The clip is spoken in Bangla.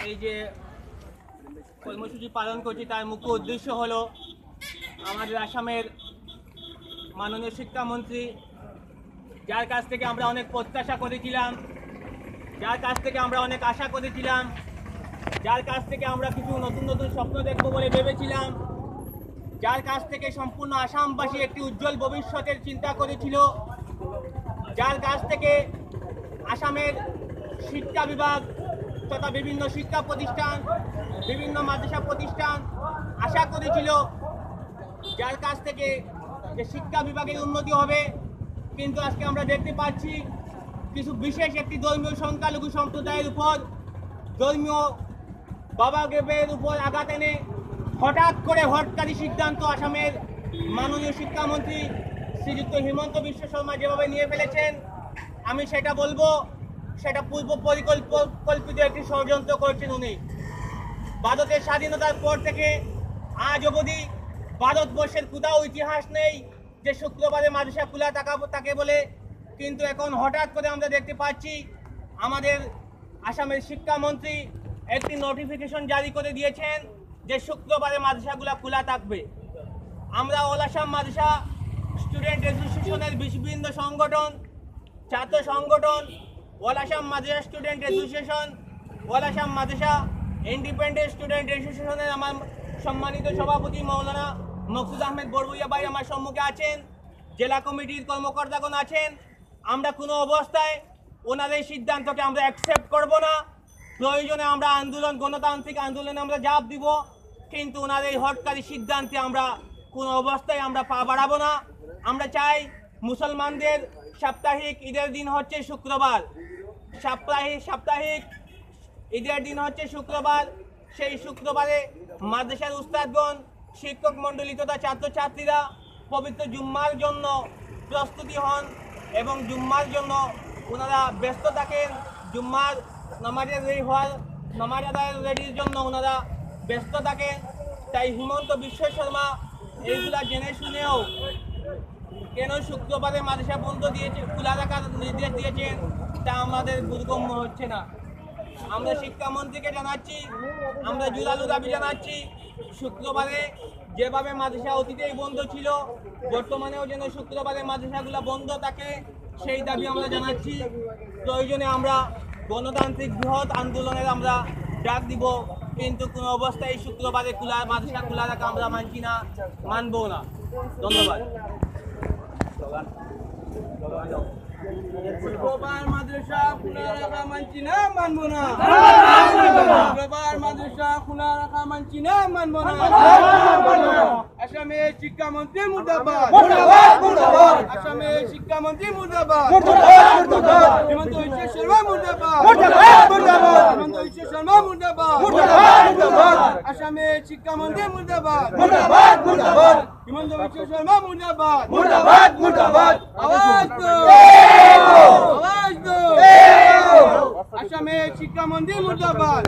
এই যে কর্মসূচি পালন করছি তার মুখ্য উদ্দেশ্য হলো আমাদের আসামের মাননীয় শিক্ষামন্ত্রী, যার কাছ থেকে আমরা অনেক প্রত্যাশা করেছিলাম, যার কাছ থেকে আমরা অনেক আশা করেছিলাম, যার কাছ থেকে আমরা কিছু নতুন নতুন স্বপ্ন দেখবো বলে ভেবেছিলাম, যার কাছ থেকে সম্পূর্ণ আসামবাসী একটি উজ্জ্বল ভবিষ্যতের চিন্তা করেছিল, যার কাছ থেকে আসামের শিক্ষা বিভাগ তথা বিভিন্ন শিক্ষা প্রতিষ্ঠান, বিভিন্ন মাদ্রাসা প্রতিষ্ঠান আশা করেছিল, যার কাছ থেকে যে শিক্ষা বিভাগের উন্নতি হবে। কিন্তু আজকে আমরা দেখতে পাচ্ছি কিছু বিশেষ একটি ধর্মীয় সংখ্যালঘু সম্প্রদায়ের উপর, ধর্মীয় বাবাগেবের উপর আঘাত এনে হঠাৎ করে হটকারী সিদ্ধান্ত আসামের মাননীয় শিক্ষামন্ত্রী শ্রীযুক্ত হিমন্ত বিশ্ব শর্মা যেভাবে নিয়ে ফেলেছেন, আমি সেটা বলবো সেটা পূর্ব পরিকল্পিত একটি ষড়যন্ত্র করছেন উনি। ভারতের স্বাধীনতার পর থেকে আজ অবধি ভারতবর্ষের কোথাও ইতিহাস নেই যে শুক্রবারে মাদ্রাসা খোলা থাকে বলে, কিন্তু এখন হঠাৎ করে আমরা দেখতে পাচ্ছি আমাদের আসামের শিক্ষামন্ত্রী একটি নোটিফিকেশন জারি করে দিয়েছেন যে শুক্রবারে মাদ্রাসাগুলো খোলা থাকবে। আমরা অল আসাম মাদ্রাসা স্টুডেন্ট অ্যাসোসিয়েশনের বিভিন্ন সংগঠন, ছাত্র সংগঠন, অল আসাম মাদ্রাসা স্টুডেন্ট অ্যাসোসিয়েশন, অল আসাম মাদ্রাসা ইন্ডিপেন্ডেন্ট স্টুডেন্ট অ্যাসোসিয়েশনের আমার সম্মানিত সভাপতি মৌলানা মকসুদ আহমেদ বড়ভুইয়া ভাই আমার সম্মুখে আছেন, জেলা কমিটির কর্মকর্তাগণ আছেন। আমরা কোনো অবস্থায় ওনাদের সিদ্ধান্তকে আমরা অ্যাকসেপ্ট করব না। প্রয়োজনে আমরা গণতান্ত্রিক আন্দোলনে আমরা ঝাঁপ দিব, কিন্তু ওনাদের এই হটকারী সিদ্ধান্তে আমরা কোনো অবস্থায় আমরা পা বাড়াবো না। আমরা চাই মুসলমানদের সাপ্তাহিক ঈদের দিন হচ্ছে শুক্রবার, সাপ্তাহিক ঈদের দিন হচ্ছে শুক্রবার। সেই শুক্রবারে মাদ্রাসার উস্তাদগণ, শিক্ষক মণ্ডলী তথা ছাত্রছাত্রীরা পবিত্র জুম্মার জন্য প্রস্তুতি হন এবং জুম্মার জন্য ওনারা ব্যস্ত থাকেন। জুম্মার নামাজের নামাজ আদায়ের রেডির জন্য ওনারা ব্যস্ত থাকেন। তাই হিমন্ত বিশ্ব শর্মা এইগুলা জেনে শুনেও কেন শুক্রবারে মাদ্রাসা বন্ধ দিয়েছে, খোলা রাখার নির্দেশ দিয়েছেন তা আমাদের বোধগম্য হচ্ছে না। আমরা শিক্ষামন্ত্রীকে জানাচ্ছি, আমরা জোরালো দাবি জানাচ্ছি, শুক্রবারে যেভাবে মাদ্রাসা অতীতেই বন্ধ ছিল, বর্তমানেও যেন শুক্রবারে মাদ্রাসাগুলো বন্ধ থাকে, সেই দাবি আমরা জানাচ্ছি। প্রয়োজনে আমরা গণতান্ত্রিক বৃহৎ আন্দোলনের আমরা ডাক দিব, কিন্তু কোনো অবস্থায় শুক্রবারে মাদ্রাসা খোলা রাখা আমরা মানছি না, মানবো না। ধন্যবাদ। শুক্রবার মাদ্রাসা খোলা রাখা মানছি না, মানবো না। শুক্রবার মাদ্রাসা খোলা রাখা মানছি না, মানবো না। আসামের শিক্ষামন্ত্রী মুর্দাবাদ, আসামের শিক্ষামন্ত্রী মুর্দাবাদ, হিমন্ত বিশ্ব শর্মা মুর্দাবাদ, হিমন্ত বিশ্ব শর্মা মুর্দাবাদ, আসামের শিক্ষামন্ত্রী মুর্দাবাদ, হিমন্ত বিশ্ব শর্মা মুর্দাবাদ। আওয়াজ দো, আওয়াজ দো। আসামের শিক্ষামন্ত্রী মুর্দাবাদ,